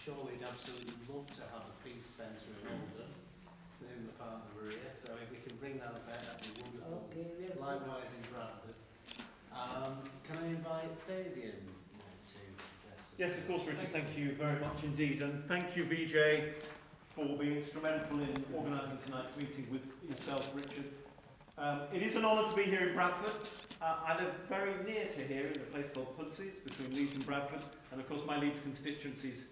sure we'd absolutely love to have a peace centre in London, in the part of Maria, so if we can bring that about, that'd be wonderful. Okay, Likewise in Bradford. Can I invite Fabian to address us? Yes, of course, Richard. Thank you very much indeed. And thank you, Vijay, for being instrumental in organising tonight's meeting with yourself, Richard. It is an honour to be here in Bradford. I live very near to here in a place called Pudsey. It's between Leeds and Bradford. And of course, my Leeds constituency is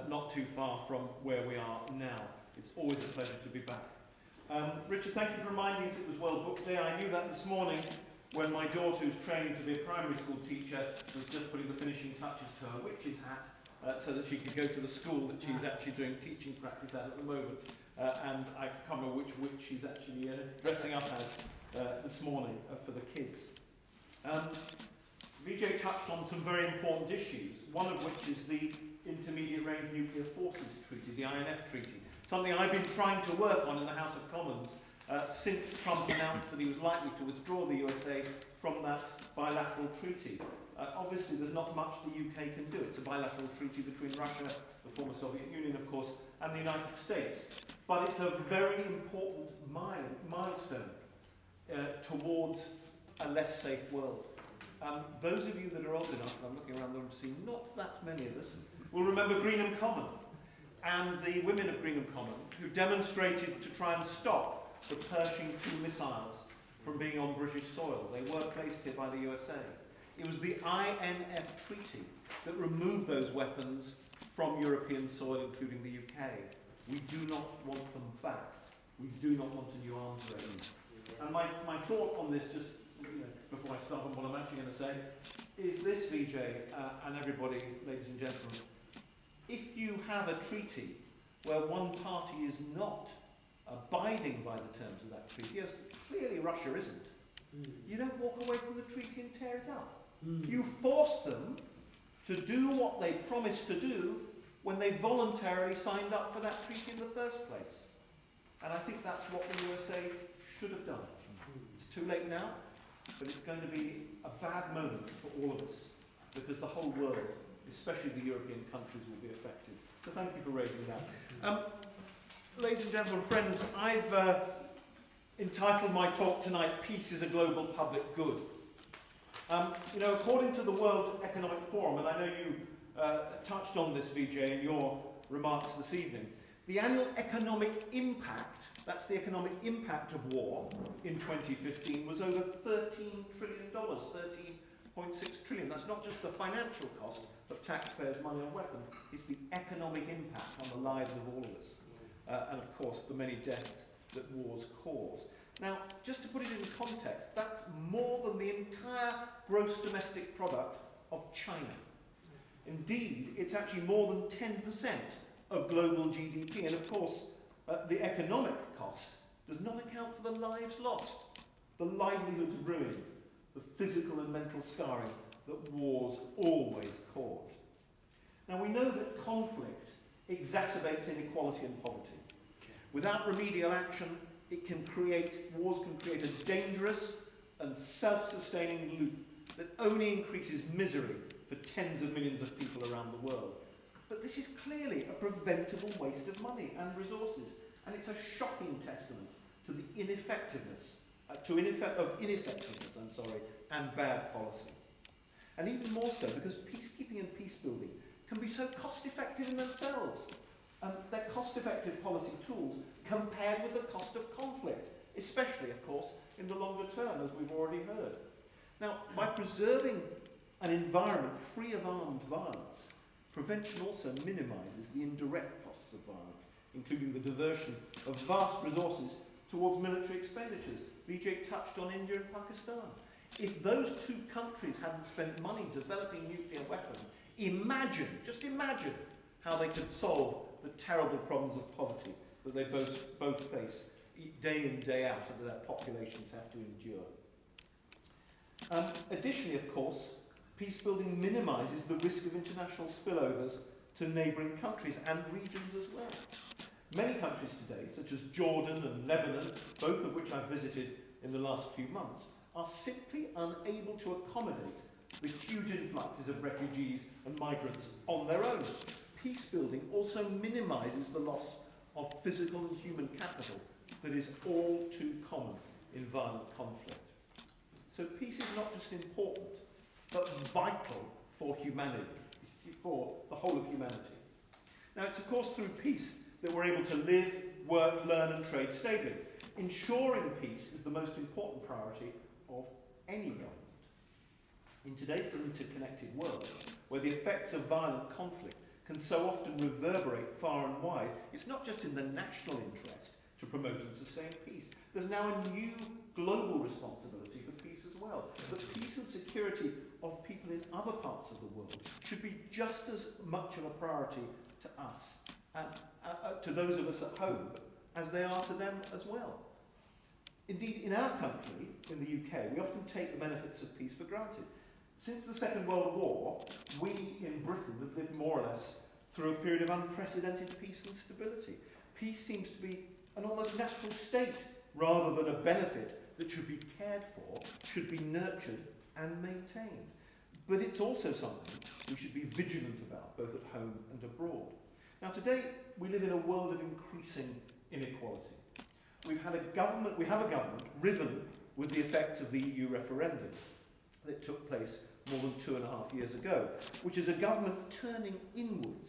not too far from where we are now. It's always a pleasure to be back. Richard, thank you for reminding us it was World Book Day. I knew that this morning when my daughter, who's training to be a primary school teacher, was just putting the finishing touches to her witch's hat so that she could go to the school that she's actually doing teaching practice at the moment. And I can't remember which witch she's actually dressing up as this morning for the kids. Vijay touched on some very important issues, one of which is the Intermediate Range Nuclear Forces Treaty, the INF Treaty, something I've been trying to work on in the House of Commons since Trump announced that he was likely to withdraw the USA from that bilateral treaty. Obviously, there's not much the UK can do. It's a bilateral treaty between Russia, the former Soviet Union, of course, and the United States. But it's a very important milestone towards a less safe world. Those of you that are old enough, and I'm looking around the room to see not that many of us, will remember Greenham Common and the women of Greenham Common who demonstrated to try and stop the Pershing 2 missiles from being on British soil. They were placed here by the USA. It was the INF Treaty that removed those weapons from European soil, including the UK. We do not want them back. We do not want a new arms race. And my thought on this, just before I start on what I'm actually going to say, is this, Vijay, and everybody, ladies and gentlemen. If you have a treaty where one party is not abiding by the terms of that treaty, as clearly Russia isn't, you don't walk away from the treaty and tear it up. You force them to do what they promised to do when they voluntarily signed up for that treaty in the first place. And I think that's what the USA should have done. It's too late now, but it's going to be a bad moment for all of us, because the whole world, especially the European countries, will be affected. So thank you for raising that. Ladies and gentlemen, friends, I've entitled my talk tonight, Peace is a Global Public Good. According to the World Economic Forum, and I know you touched on this, Vijay, in your remarks this evening, the annual economic impact, that's the economic impact of war in 2015, was over $13 trillion, 13.6 trillion. That's not just the financial cost of taxpayers' money on weapons, it's the economic impact on the lives of all of us. And of course, the many deaths that wars cause. Now, just to put it in context, that's more than the entire gross domestic product of China. Indeed, it's actually more than 10% of global GDP. And of course, the economic cost does not account for the lives lost, the livelihoods ruined, the physical and mental scarring that wars always cause. Now, we know that conflict exacerbates inequality and poverty. Without remedial action, wars can create a dangerous and self-sustaining loop that only increases misery for tens of millions of people around the world. But this is clearly a preventable waste of money and resources, and it's a shocking testament to the ineffectiveness and bad policy. And even more so because peacekeeping and peacebuilding can be so cost-effective in themselves. They're cost-effective policy tools compared with the cost of conflict, especially, of course, in the longer term, as we've already heard. Now, by preserving an environment free of armed violence, prevention also minimises the indirect costs of violence, including the diversion of vast resources towards military expenditures. Vijay touched on India and Pakistan. If those two countries hadn't spent money developing nuclear weapons, just imagine how they could solve the terrible problems of poverty that they both face day in, day out, and that their populations have to endure. Additionally, of course, peacebuilding minimises the risk of international spillovers to neighbouring countries and regions as well. Many countries today, such as Jordan and Lebanon, both of which I've visited in the last few months, are simply unable to accommodate the huge influxes of refugees and migrants on their own. peace building also minimises the loss of physical and human capital that is all too common in violent conflict. So peace is not just important, but vital for humanity, for the whole of humanity. Now, it's of course through peace that we're able to live, work, learn and trade stably. Ensuring peace is the most important priority of any government. In today's interconnected world, where the effects of violent conflict can so often reverberate far and wide, it's not just in the national interest to promote and sustain peace. There's now a new global responsibility for peace as well. The peace and security of people in other parts of the world should be just as much of a priority to us, to those of us at home, as they are to them as well. Indeed, in our country, in the UK, we often take the benefits of peace for granted. Since the Second World War, we in Britain have lived more or less through a period of unprecedented peace and stability. Peace seems to be an almost natural state rather than a benefit that should be cared for, should be nurtured and maintained. But it's also something we should be vigilant about, both at home and abroad. Now today, we live in a world of increasing inequality. We have a government riven with the effects of the EU referendum that took place more than 2.5 years ago, which is a government turning inwards,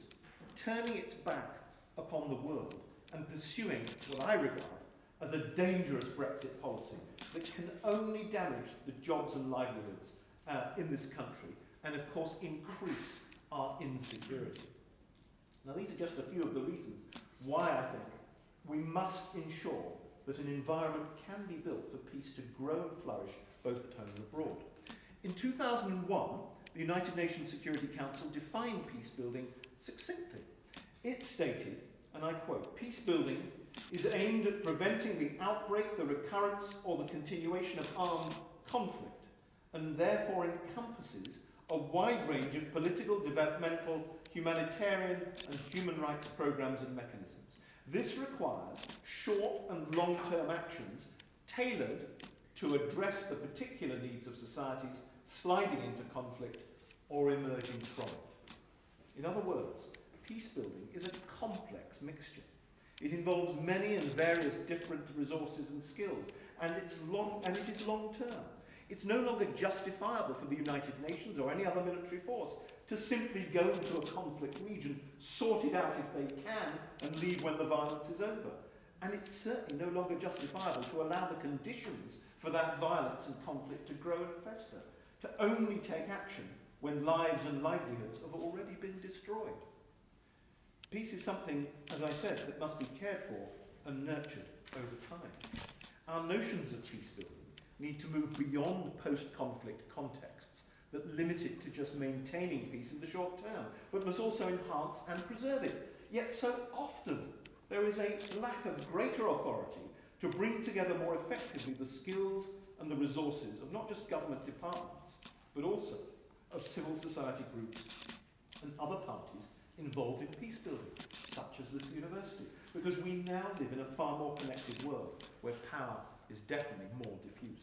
turning its back upon the world and pursuing what I regard as a dangerous Brexit policy that can only damage the jobs and livelihoods in this country and of course increase our insecurity. Now these are just a few of the reasons why I think we must ensure that an environment can be built for peace to grow and flourish both at home and abroad. In 2001, the United Nations Security Council defined peace building succinctly. It stated, and I quote, "Peace building is aimed at preventing the outbreak, the recurrence or the continuation of armed conflict, and therefore encompasses a wide range of political, developmental, humanitarian and human rights programs and mechanisms. This requires short and long-term actions tailored to address the particular needs of societies sliding into conflict or emerging from it." In other words, peace building is a complex mixture. It involves many and various different resources and skills, and it is long-term. It's no longer justifiable for the United Nations or any other military force to simply go into a conflict region, sort it out if they can, and leave when the violence is over. And it's certainly no longer justifiable to allow the conditions for that violence and conflict to grow and fester, to only take action when lives and livelihoods have already been destroyed. Peace is something, as I said, that must be cared for and nurtured over time. Our notions of peace building need to move beyond post-conflict contexts that limit it to just maintaining peace in the short term, but must also enhance and preserve it. Yet so often there is a lack of greater authority to bring together more effectively the skills and the resources of not just government departments, but also of civil society groups and other parties involved in peace building, such as this university, because we now live in a far more connected world where power is definitely more diffuse.